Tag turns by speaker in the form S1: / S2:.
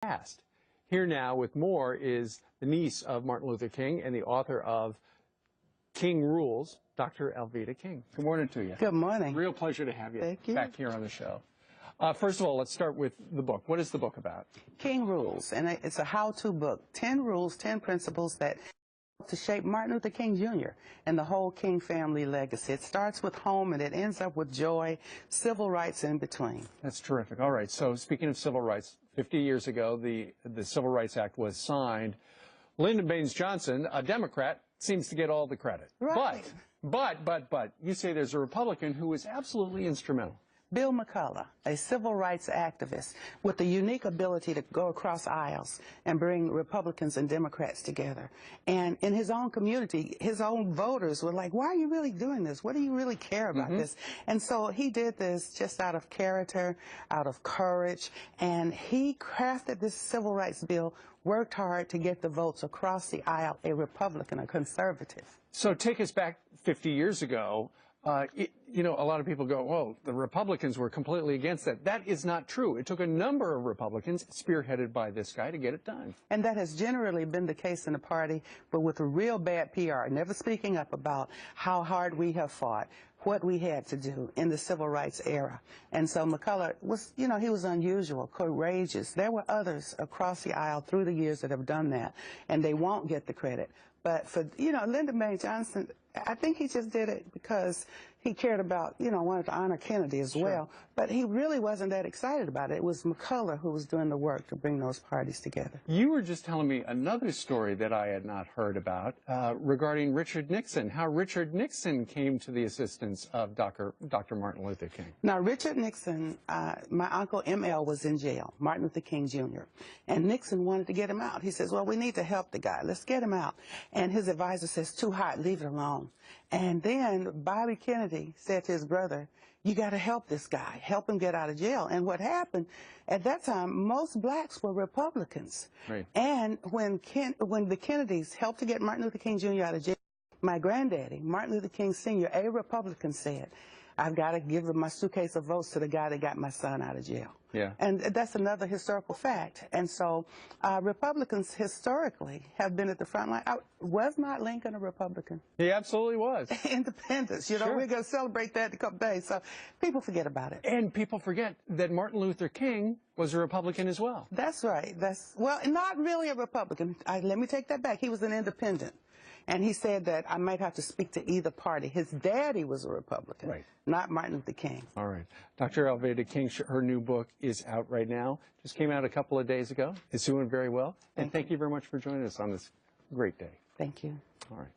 S1: past. Here now with more is the niece of Martin Luther King and the author of King Rules, Dr. Alveda King. Good morning to you.
S2: Good morning.
S1: Real pleasure to have you, back here on the show. First of all, let's start with the book. What is the book about?
S2: King Rules, and it's a how-to book. 10 rules, 10 principles that to shape Martin Luther King Jr. and the whole King family legacy. It starts with home and it ends up with joy, civil rights in between.
S1: That's terrific. All right, so speaking of civil rights, 50 years ago, the Civil Rights Act was signed. Lyndon Baines Johnson, a Democrat, seems to get all the credit.
S2: Right.
S1: But, you say there's a Republican who was absolutely instrumental.
S2: Bill McCullough, a civil rights activist with the unique ability to go across aisles and bring Republicans and Democrats together. And in his own community, his own voters were like, why are you really doing this? What do you really care about this? And so he did this just out of character, out of courage, and he crafted this civil rights bill, worked hard to get the votes across the aisle, a Republican, a conservative.
S1: So take us back 50 years ago. You know, a lot of people go, well, the Republicans were completely against that. That is not true. It took a number of Republicans, spearheaded by this guy, to get it done. And
S2: that has generally been the case in the party, but with a real bad PR, never speaking up about how hard we have fought, what we had to do in the civil rights era. And so McCullough was, you know, he was unusual, courageous. There were others across the aisle through the years that have done that, and they won't get the credit. But for, you know, Lyndon Baines Johnson, I think he just did it because he cared about, you know, wanted to honor Kennedy as well. But he really wasn't that excited about it. It was McCullough who was doing the work to bring those parties together.
S1: You were just telling me another story that I had not heard about regarding Richard Nixon, how Richard Nixon came to the assistance of Dr. Martin Luther King.
S2: Now, Richard Nixon, my uncle M.L. was in jail, Martin Luther King Jr., and Nixon wanted to get him out. He says, well, we need to help the guy. Let's get him out. And his advisor says, too hot, leave it alone. And then Bobby Kennedy said to his brother, you got to help this guy, help him get out of jail. And what happened, at that time, most blacks were Republicans.
S1: Right.
S2: And when the Kennedys helped to get Martin Luther King Jr. out of jail, my granddaddy, Martin Luther King Sr., a Republican, said, I've got to give my suitcase of votes to the guy that got my son out of jail.
S1: Yeah.
S2: And that's another historical fact. And so Republicans historically have been at the front line. Was not Lincoln a Republican?
S1: He absolutely was.
S2: Independence. You know, we're going to celebrate that in a couple days. So people forget about it.
S1: And people forget that Martin Luther King was a Republican as well.
S2: That's right. Well, not really a Republican. Let me take that back. He was an independent. And he said that I might have to speak to either party. His daddy was a Republican,
S1: right,
S2: not Martin Luther King.
S1: All right. Dr. Alveda King, her new book is out right now. Just came out a couple of days ago. It's doing very well. And thank you very much for joining us on this great day.
S2: Thank you.
S1: All right.